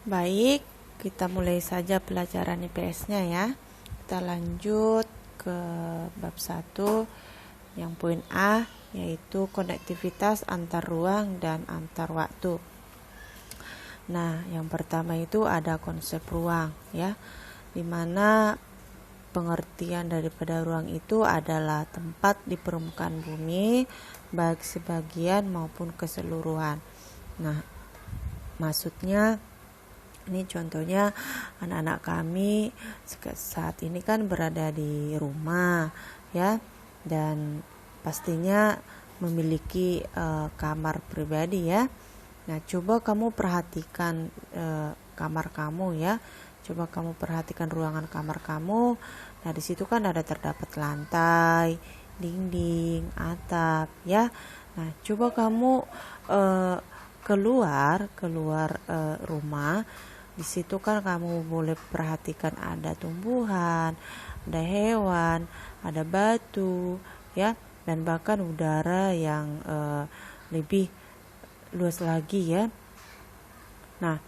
Baik, kita mulai saja pelajaran IPS-nya ya. Kita lanjut ke bab 1 yang poin A, yaitu konektivitas antar ruang dan antar waktu. Nah, yang pertama itu ada konsep ruang ya, dimana pengertian daripada ruang itu adalah tempat di permukaan bumi, baik sebagian maupun keseluruhan. Nah, maksudnya ini contohnya anak-anak kami saat ini kan berada di rumah ya, dan pastinya memiliki kamar pribadi ya. Nah, coba kamu perhatikan kamar kamu ya. Coba kamu perhatikan ruangan kamar kamu. Nah, di situ kan ada terdapat lantai, dinding, atap ya. Nah, coba kamu keluar rumah. Di situ kan kamu boleh perhatikan ada tumbuhan, ada hewan, ada batu ya, dan bahkan udara yang lebih luas lagi ya. Nah,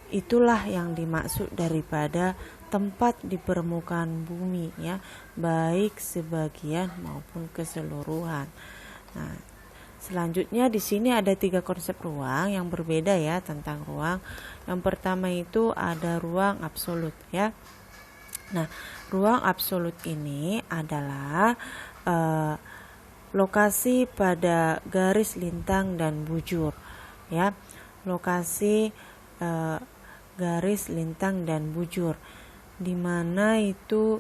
itulah yang dimaksud daripada tempat di permukaan bumi ya, baik sebagian maupun keseluruhan. Nah, selanjutnya di sini ada 3 konsep ruang yang berbeda ya tentang ruang. Yang pertama itu ada ruang absolut ya. Nah, ruang absolut ini adalah lokasi pada garis lintang dan bujur ya. Lokasi garis lintang dan bujur, dimana itu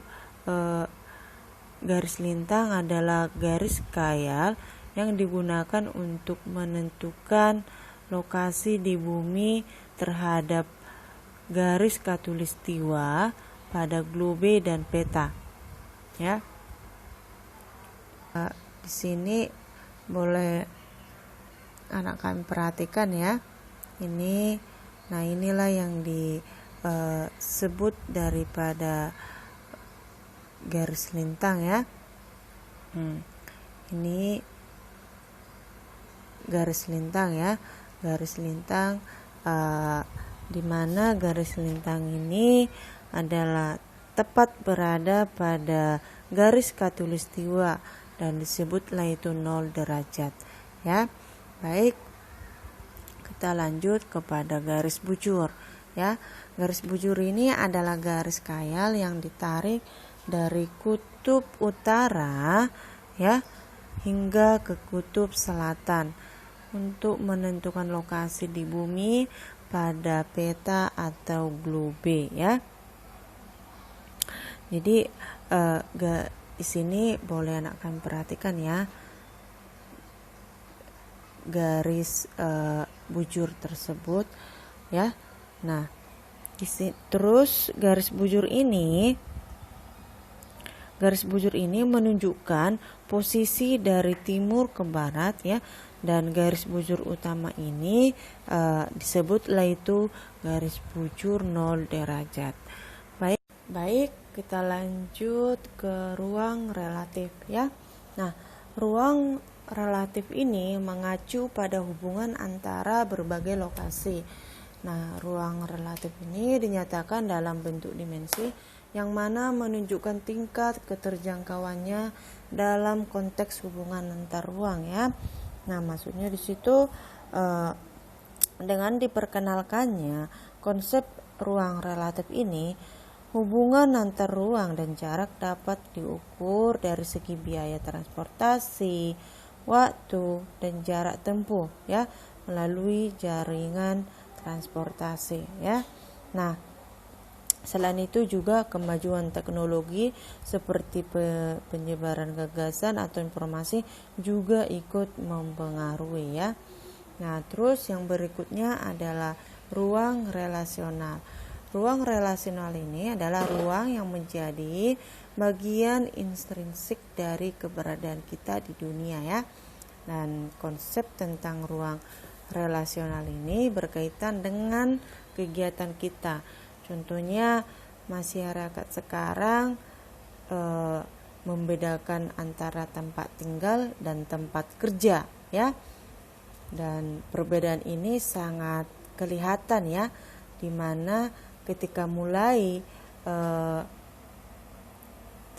garis lintang adalah garis khayal yang digunakan untuk menentukan lokasi di bumi terhadap garis khatulistiwa pada globe dan peta ya. Di sini boleh anak kami perhatikan ya. Inilah yang disebut daripada garis lintang ya. Ini garis lintang ya, garis lintang di mana garis lintang ini adalah tepat berada pada garis khatulistiwa dan disebutlah itu 0 derajat ya. Baik, kita lanjut kepada garis bujur ya. Garis bujur ini adalah garis khayal yang ditarik dari kutub utara ya hingga ke kutub selatan untuk menentukan lokasi di bumi pada peta atau globe ya. Jadi di sini boleh anak kami perhatikan ya garis bujur tersebut ya. Nah, terus garis bujur ini menunjukkan posisi dari timur ke barat ya, dan garis bujur utama ini disebutlah itu garis bujur 0 derajat. Baik, kita lanjut ke ruang relatif ya. Nah, ruang relatif ini mengacu pada hubungan antara berbagai lokasi. Nah, ruang relatif ini dinyatakan dalam bentuk dimensi yang mana menunjukkan tingkat keterjangkauannya dalam konteks hubungan antar ruang ya. Nah, maksudnya di situ dengan diperkenalkannya konsep ruang relatif ini, hubungan antar ruang dan jarak dapat diukur dari segi biaya transportasi, waktu, dan jarak tempuh ya melalui jaringan transportasi ya. Nah, selain itu juga kemajuan teknologi seperti penyebaran gagasan atau informasi juga ikut mempengaruhi ya. Nah, terus yang berikutnya adalah ruang relasional. Ruang relasional ini adalah ruang yang menjadi bagian intrinsik dari keberadaan kita di dunia ya. Dan konsep tentang ruang relasional ini berkaitan dengan kegiatan kita. Contohnya masyarakat sekarang membedakan antara tempat tinggal dan tempat kerja ya. Dan perbedaan ini sangat kelihatan ya, dimana ketika mulai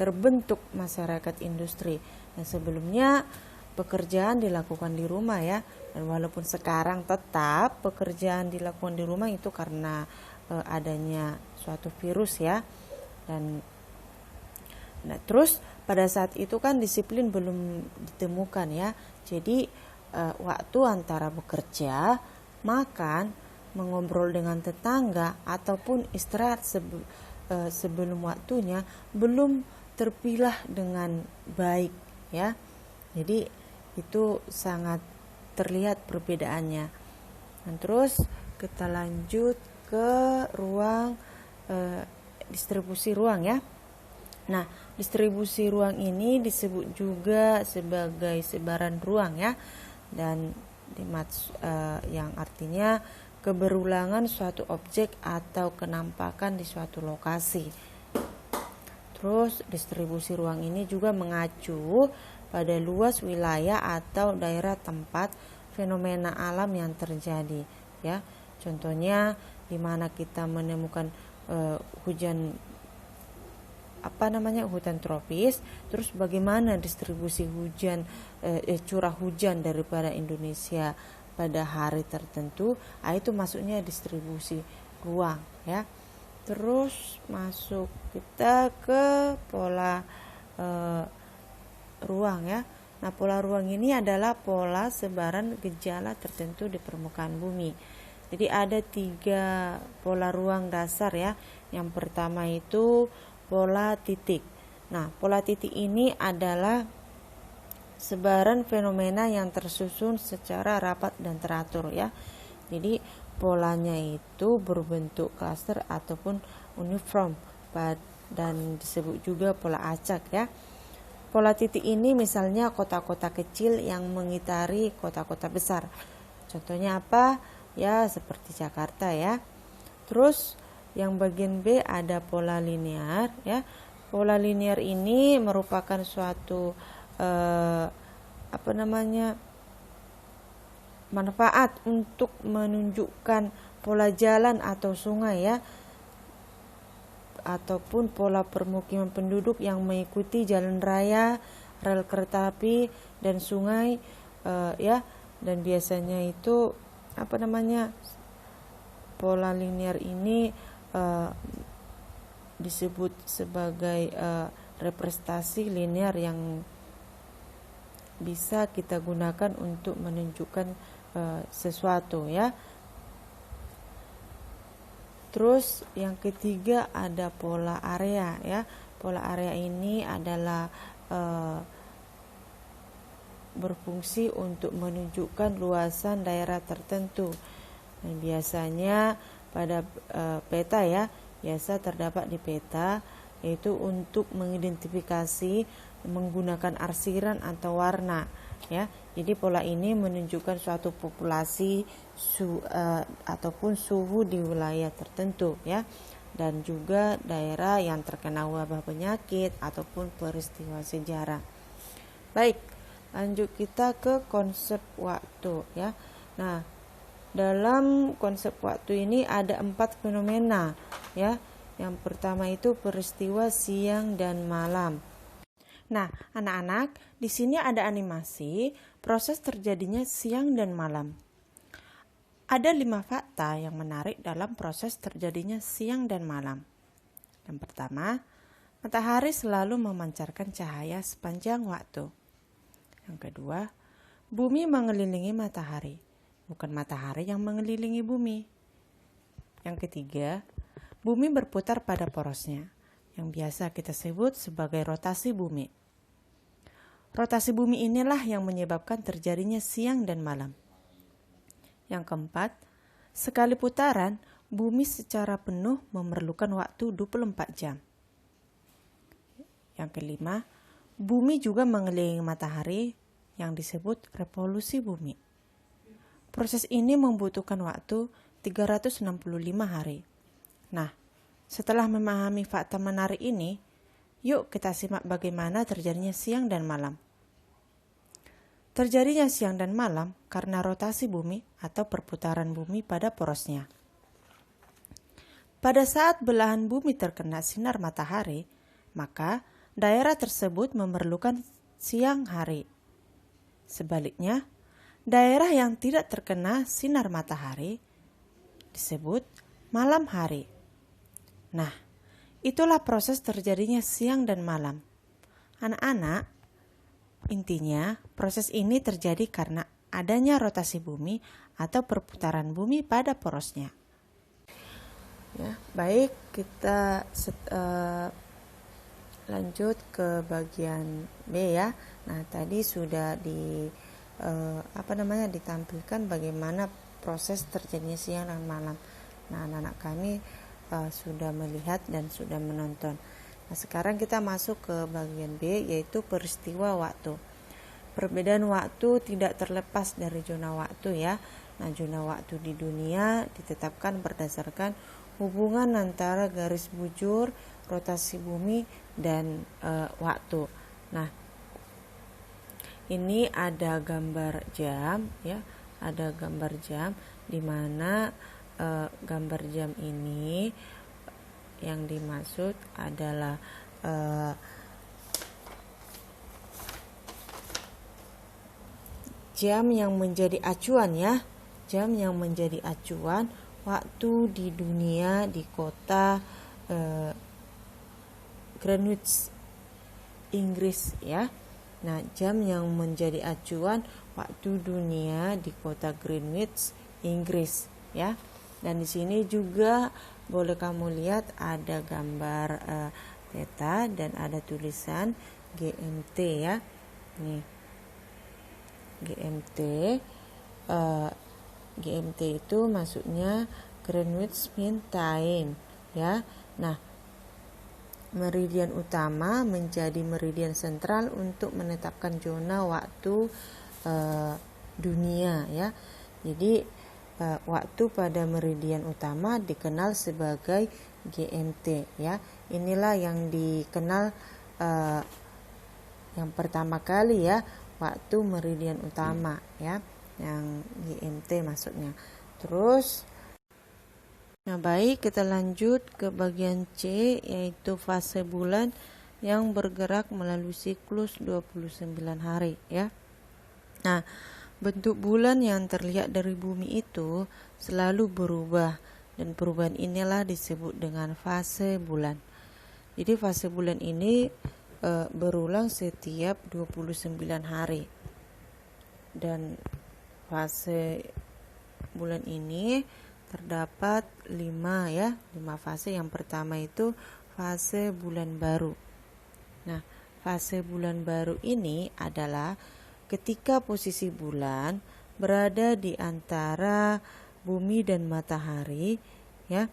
terbentuk masyarakat industri. Nah, sebelumnya pekerjaan dilakukan di rumah ya, dan walaupun sekarang tetap pekerjaan dilakukan di rumah itu karena adanya suatu virus ya. Dan nah, terus pada saat itu kan disiplin belum ditemukan ya. Jadi waktu antara bekerja, makan, mengobrol dengan tetangga ataupun istirahat sebelum waktunya belum terpilah dengan baik ya. Jadi itu sangat terlihat perbedaannya. Dan terus kita lanjut ke ruang distribusi ruang ya. Nah, distribusi ruang ini disebut juga sebagai sebaran ruang ya, dan yang artinya keberulangan suatu objek atau kenampakan di suatu lokasi. Terus distribusi ruang ini juga mengacu pada luas wilayah atau daerah tempat fenomena alam yang terjadi ya. Contohnya di mana kita menemukan hujan tropis, terus bagaimana distribusi hujan curah hujan daripada Indonesia pada hari tertentu, itu masuknya distribusi ruang ya. Terus masuk kita ke pola ruang ya. Nah, pola ruang ini adalah pola sebaran gejala tertentu di permukaan bumi. Jadi ada 3 pola ruang dasar ya. Yang pertama itu pola titik. Nah, pola titik ini adalah sebaran fenomena yang tersusun secara rapat dan teratur ya. Jadi polanya itu berbentuk klaster ataupun uniform dan disebut juga pola acak ya. Pola titik ini misalnya kota-kota kecil yang mengitari kota-kota besar. Contohnya apa? Ya seperti Jakarta ya. Terus yang bagian B ada pola linear ya. Pola linear ini merupakan suatu manfaat untuk menunjukkan pola jalan atau sungai ya, ataupun pola permukiman penduduk yang mengikuti jalan raya, rel kereta api dan sungai ya. Dan biasanya itu pola linear ini disebut sebagai representasi linear yang bisa kita gunakan untuk menunjukkan sesuatu ya. Terus yang ketiga ada pola area ya. Pola area ini adalah berfungsi untuk menunjukkan luasan daerah tertentu. Dan biasanya pada peta ya, biasa terdapat di peta, yaitu untuk mengidentifikasi menggunakan arsiran atau warna ya. Jadi pola ini menunjukkan suatu populasi ataupun suhu di wilayah tertentu ya, dan juga daerah yang terkena wabah penyakit ataupun peristiwa sejarah. Baik, lanjut kita ke konsep waktu ya. Nah, dalam konsep waktu ini ada 4 fenomena ya. Yang pertama itu peristiwa siang dan malam. Nah, anak-anak, di sini ada animasi proses terjadinya siang dan malam. Ada 5 fakta yang menarik dalam proses terjadinya siang dan malam. Yang pertama, matahari selalu memancarkan cahaya sepanjang waktu. Yang kedua, bumi mengelilingi matahari, bukan matahari yang mengelilingi bumi. Yang ketiga, bumi berputar pada porosnya, yang biasa kita sebut sebagai rotasi bumi. Rotasi bumi inilah yang menyebabkan terjadinya siang dan malam. Yang keempat, sekali putaran, bumi secara penuh memerlukan waktu 24 jam. Yang kelima, bumi juga mengelilingi matahari yang disebut revolusi bumi. Proses ini membutuhkan waktu 365 hari. Nah, setelah memahami fakta menarik ini, yuk kita simak bagaimana terjadinya siang dan malam. Terjadinya siang dan malam karena rotasi bumi atau perputaran bumi pada porosnya. pada saat belahan bumi terkena sinar matahari, maka daerah tersebut memerlukan siang hari. Sebaliknya, daerah yang tidak terkena sinar matahari disebut malam hari. Nah, itulah proses terjadinya siang dan malam. Anak-anak, intinya proses ini terjadi karena adanya rotasi bumi atau perputaran bumi pada porosnya. Ya, baik, kita lanjut ke bagian B ya. Nah, tadi sudah ditampilkan bagaimana proses terjadinya siang dan malam. Nah, anak-anak kami sudah melihat dan sudah menonton. Nah, sekarang kita masuk ke bagian B, yaitu peristiwa waktu. Perbedaan waktu tidak terlepas dari zona waktu ya. Nah, zona waktu di dunia ditetapkan berdasarkan hubungan antara garis bujur, rotasi bumi, dan waktu. Nah, ini ada gambar jam ya, ada gambar jam di mana gambar jam ini yang dimaksud adalah jam yang menjadi acuan ya, jam yang menjadi acuan waktu di dunia di kota Greenwich, Inggris ya. Nah, jam yang menjadi acuan waktu dunia di kota Greenwich, Inggris ya. Dan di sini juga boleh kamu lihat ada gambar theta dan ada tulisan GMT ya. Nih, GMT. GMT itu maksudnya Greenwich Mean Time ya. Nah, meridian utama menjadi meridian sentral untuk menetapkan zona waktu dunia ya. Jadi waktu pada meridian utama dikenal sebagai GMT ya. Inilah yang dikenal yang pertama kali ya, waktu meridian utama ya, yang GMT maksudnya. Terus nah, baik, kita lanjut ke bagian C, yaitu fase bulan yang bergerak melalui siklus 29 hari ya. Nah, bentuk bulan yang terlihat dari bumi itu selalu berubah, dan perubahan inilah disebut dengan fase bulan. Jadi fase bulan ini berulang setiap 29 hari. Dan fase bulan ini terdapat 5 fase. Yang pertama itu fase bulan baru. Nah, fase bulan baru ini adalah ketika posisi bulan berada di antara bumi dan matahari ya.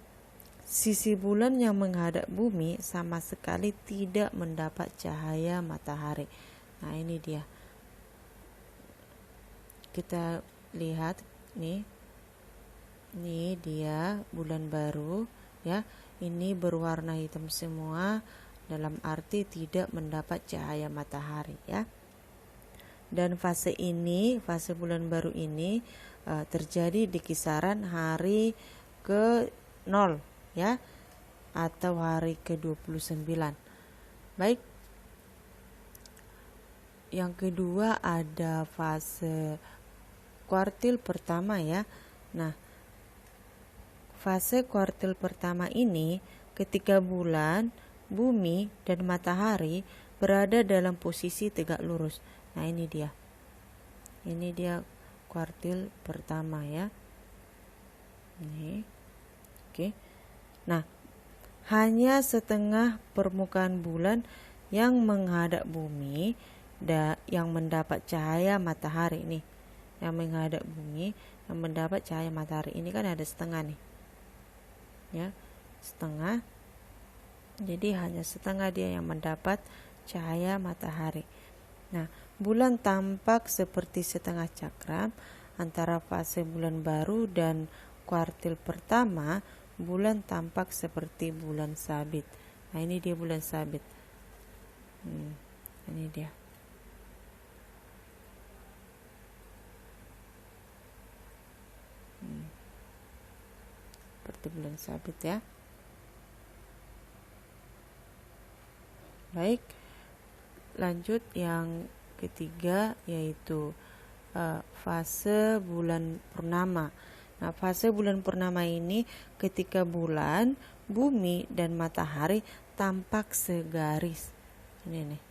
Sisi bulan yang menghadap bumi sama sekali tidak mendapat cahaya matahari. Nah, ini dia. Kita lihat nih. Ini dia bulan baru ya. Ini berwarna hitam semua, dalam arti tidak mendapat cahaya matahari ya. Dan fase bulan baru ini terjadi di kisaran hari ke 0 ya, atau hari ke-29. Baik. Yang kedua ada fase kuartil pertama ya. Nah, fase kuartil pertama ini ketika bulan, bumi, dan matahari berada dalam posisi tegak lurus. Nah, ini dia. Ini dia kuartil pertama ya. Ini. Oke. Nah, hanya setengah permukaan bulan yang menghadap bumi yang mendapat cahaya matahari nih. Yang menghadap bumi yang mendapat cahaya matahari ini kan ada setengah nih. Ya, setengah. Jadi hanya setengah dia yang mendapat cahaya matahari. Nah, bulan tampak seperti setengah cakram antara fase bulan baru dan kuartil pertama. Bulan tampak seperti bulan sabit. Nah, ini dia bulan sabit. Ini dia. Seperti bulan sabit ya. Baik, lanjut yang ketiga yaitu fase bulan purnama. Nah, fase bulan purnama ini ketika bulan, bumi, dan matahari tampak segaris. Ini nih.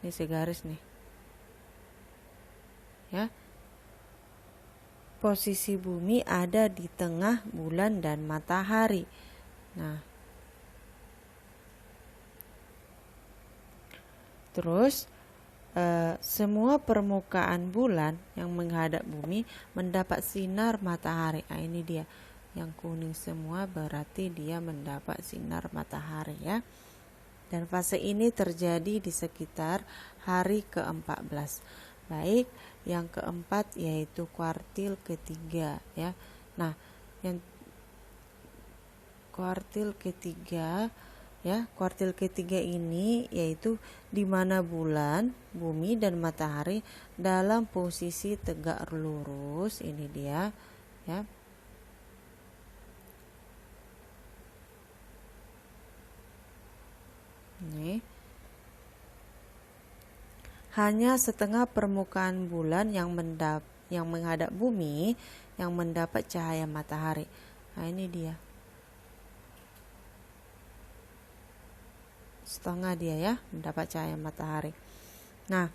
Ini segaris nih. Ya. Posisi bumi ada di tengah bulan dan matahari. Nah, terus semua permukaan bulan yang menghadap bumi mendapat sinar matahari. Nah, ini dia. Yang kuning semua berarti dia mendapat sinar matahari ya. Dan fase ini terjadi di sekitar hari ke-14. Baik, yang keempat yaitu kuartil ketiga ya. Nah, yang kuartil ketiga ya, kuartil ketiga ini yaitu di mana bulan, bumi, dan matahari dalam posisi tegak lurus. Ini dia ya. Ini hanya setengah permukaan bulan yang menghadap bumi yang mendapat cahaya matahari. Nah, ini dia. Setengah dia ya mendapat cahaya matahari. Nah,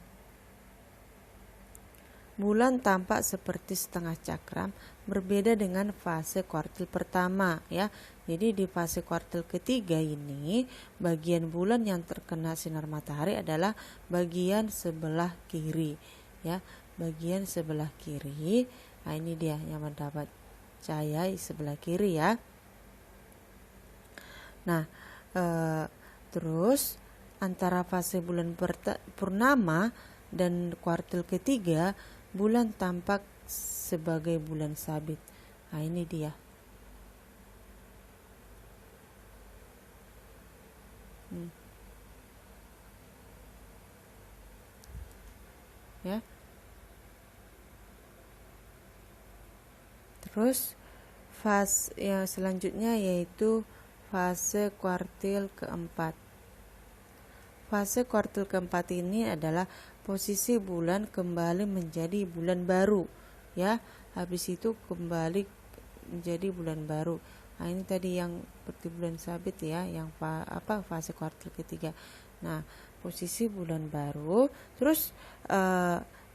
bulan tampak seperti setengah cakram, berbeda dengan fase kuartil pertama ya. Jadi di fase kuartil ketiga ini, bagian bulan yang terkena sinar matahari adalah bagian sebelah kiri ya, bagian sebelah kiri. Nah, ini dia yang mendapat cahaya sebelah kiri ya. Nah, terus antara fase bulan purnama dan kuartil ketiga, bulan tampak sebagai bulan sabit. Nah, ini dia. Ya. Terus fase yang selanjutnya yaitu fase kuartil keempat. Fase kuartil keempat ini adalah posisi bulan kembali menjadi bulan baru ya. Habis itu kembali menjadi bulan baru. Nah, ini tadi yang seperti bulan sabit ya, yang fase kuartil ketiga. Nah, posisi bulan baru, terus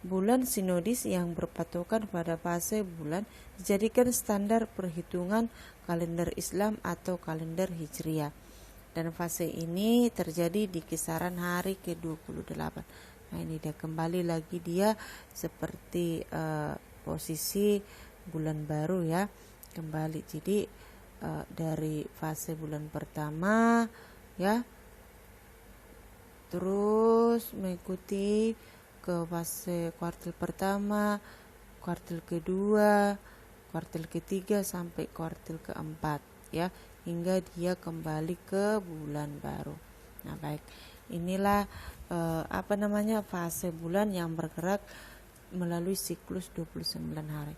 bulan sinodis yang berpatokan pada fase bulan dijadikan standar perhitungan kalender Islam atau kalender Hijriah. Dan fase ini terjadi di kisaran hari ke-28. Nah, ini dia kembali lagi dia seperti posisi bulan baru ya. Kembali jadi dari fase bulan pertama ya, terus mengikuti ke fase kuartil pertama, kuartil kedua, kuartil ketiga sampai kuartil keempat ya, hingga dia kembali ke bulan baru. Nah, baik, inilah fase bulan yang bergerak melalui siklus 29 hari.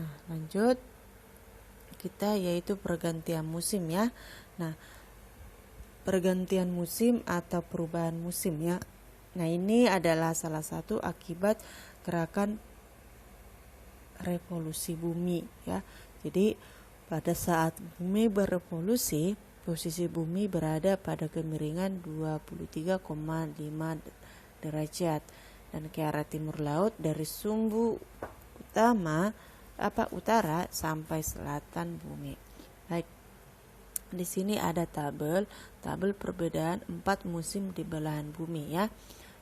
Nah, lanjut kita yaitu pergantian musim ya. Nah, pergantian musim atau perubahan musim ya. Nah, ini adalah salah satu akibat gerakan revolusi bumi ya. Jadi pada saat bumi berevolusi, posisi bumi berada pada kemiringan 23,5 derajat dan ke arah timur laut dari sumbu utara sampai selatan bumi. Baik. Di sini ada tabel perbedaan 4 musim di belahan bumi ya.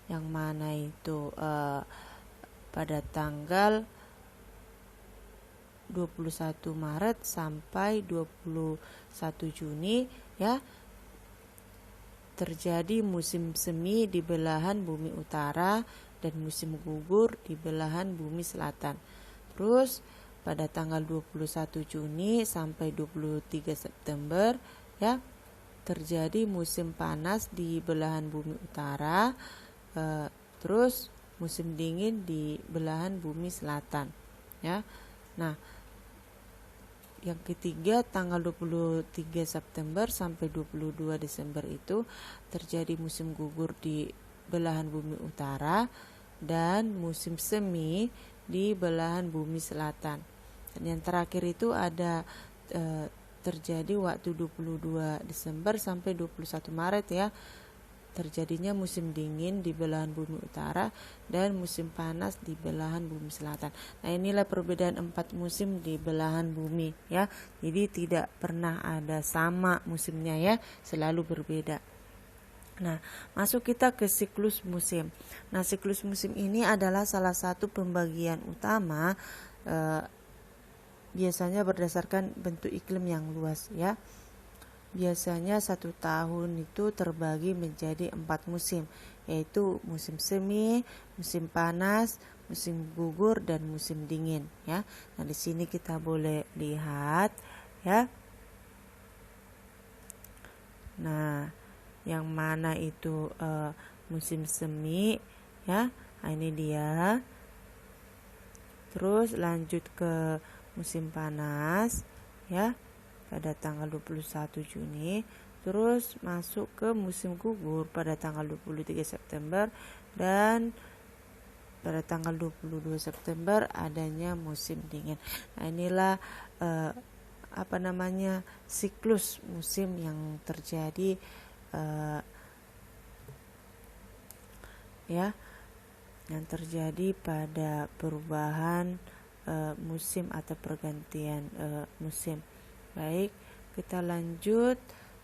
Yang mana itu pada tanggal 21 Maret sampai 21 Juni ya, terjadi musim semi di belahan bumi utara dan musim gugur di belahan bumi selatan. Terus pada tanggal 21 Juni sampai 23 September ya, terjadi musim panas di belahan bumi utara, terus musim dingin di belahan bumi selatan ya. Nah, yang ketiga tanggal 23 September sampai 22 Desember itu terjadi musim gugur di belahan bumi utara dan musim semi di belahan bumi selatan. Dan yang terakhir itu ada terjadi waktu 22 Desember sampai 21 Maret ya. Terjadinya musim dingin di belahan bumi utara dan musim panas di belahan bumi selatan. Nah, inilah perbedaan 4 musim di belahan bumi ya. Jadi tidak pernah ada sama musimnya ya, selalu berbeda. Nah, masuk kita ke siklus musim. Nah, siklus musim ini adalah salah satu pembagian utama biasanya berdasarkan bentuk iklim yang luas ya. Biasanya 1 tahun itu terbagi menjadi 4 musim, yaitu musim semi, musim panas, musim gugur, dan musim dingin ya. Nah, di sini kita boleh lihat ya. Nah, yang mana itu musim semi ya. Nah, ini dia. Terus lanjut ke musim panas ya, pada tanggal 21 Juni, terus masuk ke musim gugur pada tanggal 23 September, dan pada tanggal 22 September adanya musim dingin. Nah, inilah siklus musim yang terjadi yang terjadi pada perubahan musim atau pergantian musim. Baik, kita lanjut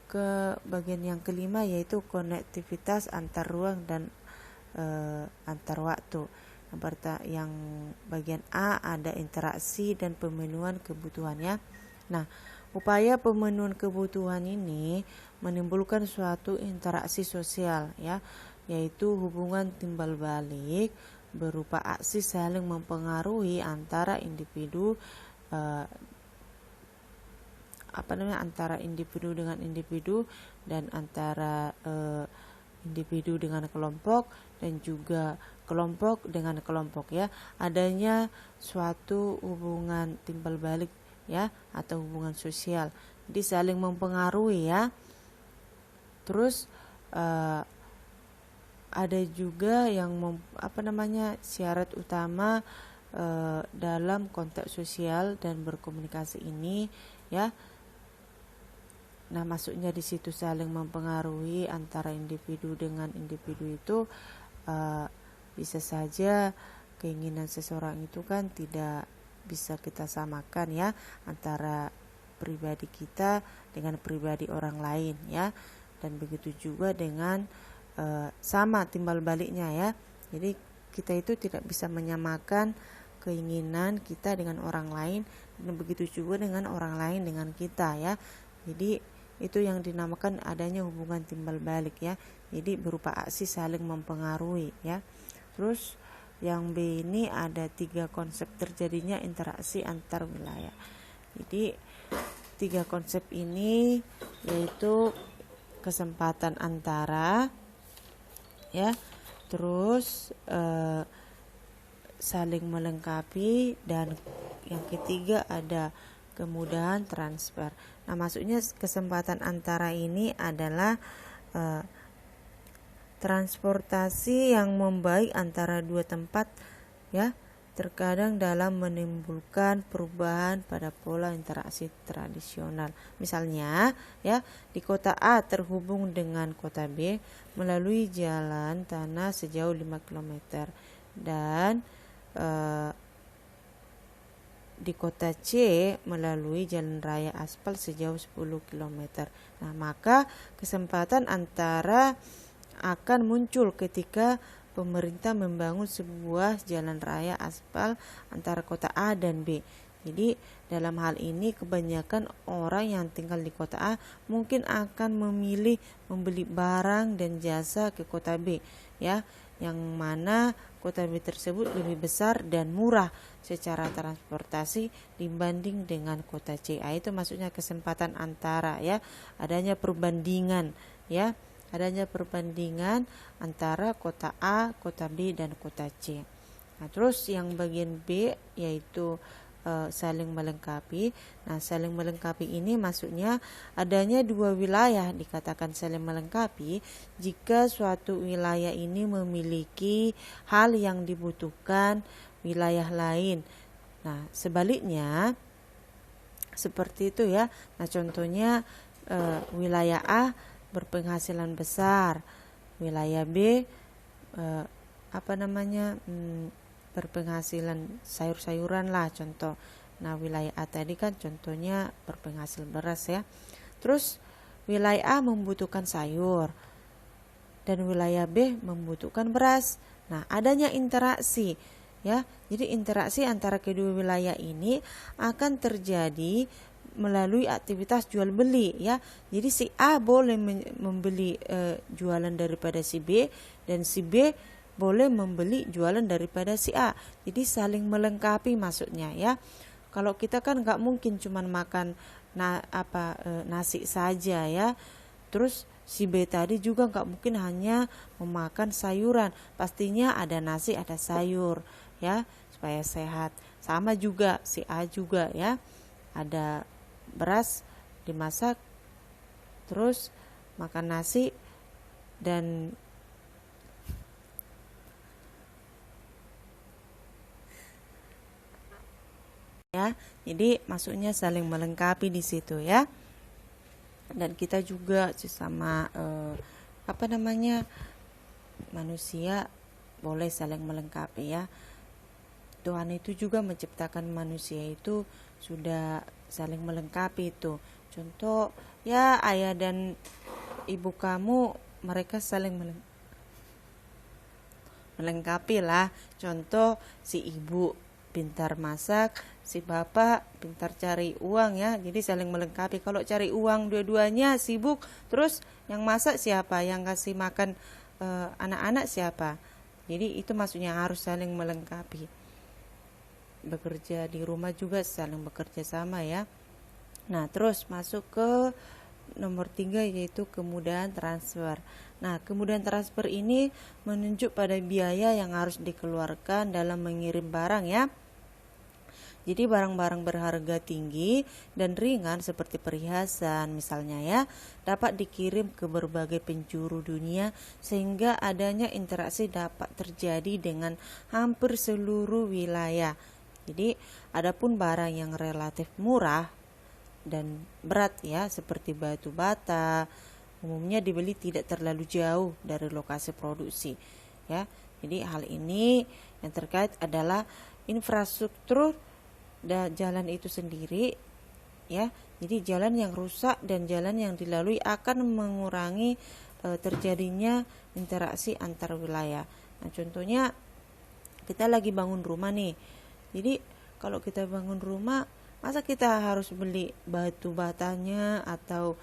ke bagian yang kelima, yaitu konektivitas antar ruang dan antar waktu. Yang bagian A ada interaksi dan pemenuhan kebutuhannya. Nah, upaya pemenuhan kebutuhan ini menimbulkan suatu interaksi sosial ya, yaitu hubungan timbal balik berupa aksi saling mempengaruhi antara individu antara individu dengan individu, dan antara individu dengan kelompok, dan juga kelompok dengan kelompok ya. Adanya suatu hubungan timbal balik ya, atau hubungan sosial. Jadi saling mempengaruhi ya. Terus ada juga yang syarat utama dalam konteks sosial dan berkomunikasi ini ya. Nah, maksudnya di situ saling mempengaruhi antara individu dengan individu itu bisa saja keinginan seseorang itu kan tidak bisa kita samakan ya, antara pribadi kita dengan pribadi orang lain ya, dan begitu juga dengan sama timbal baliknya ya. Jadi kita itu tidak bisa menyamakan keinginan kita dengan orang lain, dan begitu juga dengan orang lain dengan kita ya. Jadi itu yang dinamakan adanya hubungan timbal balik ya. Jadi berupa aksi saling mempengaruhi ya. Terus yang B ini ada 3 konsep terjadinya interaksi antar wilayah. Jadi 3 konsep ini yaitu kesempatan antara ya, terus saling melengkapi, dan yang ketiga ada kemudahan transfer. Nah, maksudnya kesempatan antara ini adalah transportasi yang membaik antara dua tempat ya, terkadang dalam menimbulkan perubahan pada pola interaksi tradisional. Misalnya ya, di kota A terhubung dengan kota B melalui jalan tanah sejauh 5 km, dan di kota C melalui jalan raya aspal sejauh 10 km. Nah, maka kesempatan antara akan muncul ketika pemerintah membangun sebuah jalan raya aspal antara kota A dan B. Jadi dalam hal ini kebanyakan orang yang tinggal di kota A mungkin akan memilih membeli barang dan jasa ke kota B ya, yang mana kota B tersebut lebih besar dan murah secara transportasi dibanding dengan kota C. Itu maksudnya kesempatan antara ya, adanya perbandingan ya, adanya perbandingan antara kota A, kota B, dan kota C. Nah, terus yang bagian B yaitu saling melengkapi. Nah, saling melengkapi ini maksudnya adanya dua wilayah dikatakan saling melengkapi jika suatu wilayah ini memiliki hal yang dibutuhkan wilayah lain. Nah, sebaliknya seperti itu ya. Nah, contohnya wilayah A berpenghasilan besar, wilayah B berpenghasilan sayur-sayuran lah contoh. Nah, wilayah A tadi kan contohnya berpenghasil beras ya. Terus wilayah A membutuhkan sayur dan wilayah B membutuhkan beras. Nah, adanya interaksi ya. Jadi interaksi antara kedua wilayah ini akan terjadi melalui aktivitas jual beli ya. Jadi si A boleh membeli jualan daripada si B dan si B boleh membeli jualan daripada si A. Jadi saling melengkapi maksudnya ya. Kalau kita kan nggak mungkin cuman makan nasi saja ya. Terus si B tadi juga nggak mungkin hanya memakan sayuran. Pastinya ada nasi, ada sayur ya supaya sehat. Sama juga si A juga ya. Ada beras dimasak terus makan nasi dan ya. Jadi maksudnya saling melengkapi di situ ya. Dan kita juga sesama manusia boleh saling melengkapi ya. Tuhan itu juga menciptakan manusia itu sudah saling melengkapi itu. Contoh ya, ayah dan ibu kamu mereka saling melengkapi lah. Contoh si ibu pintar masak, si bapak pintar cari uang ya. Jadi saling melengkapi. Kalau cari uang dua-duanya sibuk, terus yang masak siapa? Yang kasih makan anak-anak siapa? Jadi itu maksudnya harus saling melengkapi. Bekerja di rumah juga saling bekerja sama ya. Nah, terus masuk ke nomor 3 yaitu kemudahan transfer. Nah, kemudahan transfer ini menunjuk pada biaya yang harus dikeluarkan dalam mengirim barang ya. Jadi barang-barang berharga tinggi dan ringan seperti perhiasan misalnya ya, dapat dikirim ke berbagai penjuru dunia sehingga adanya interaksi dapat terjadi dengan hampir seluruh wilayah. Jadi adapun barang yang relatif murah dan berat ya seperti batu bata umumnya dibeli tidak terlalu jauh dari lokasi produksi ya. Jadi hal ini yang terkait adalah infrastruktur dan jalan itu sendiri ya. Jadi jalan yang rusak dan jalan yang dilalui akan mengurangi terjadinya interaksi antar wilayah. Nah, contohnya kita lagi bangun rumah nih. Jadi kalau kita bangun rumah, masa kita harus beli batu batanya atau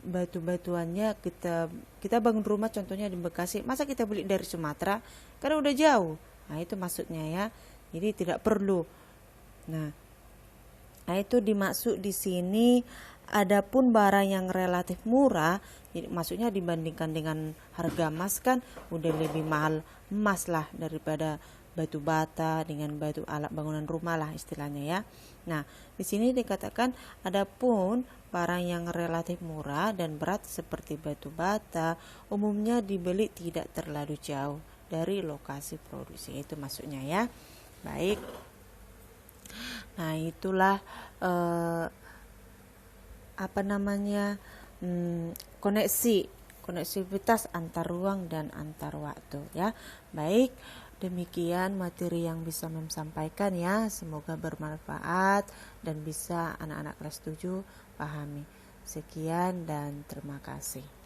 batu-batuannya? Kita bangun rumah contohnya di Bekasi, masa kita beli dari Sumatera? Karena udah jauh. Nah, itu maksudnya ya. Jadi tidak perlu. Nah, itu dimaksud di sini. Adapun barang yang relatif murah, jadi maksudnya dibandingkan dengan harga emas kan udah lebih mahal emas lah daripada batu bata dengan batu alat bangunan rumah lah istilahnya ya. Nah, di sini dikatakan adapun barang yang relatif murah dan berat seperti batu bata umumnya dibeli tidak terlalu jauh dari lokasi produksi. Itu maksudnya ya. Baik. Nah, itulah koneksivitas antar ruang dan antar waktu ya. Baik. Demikian materi yang bisa sampaikan ya. Semoga bermanfaat dan bisa anak-anak kelas 7 pahami. Sekian dan terima kasih.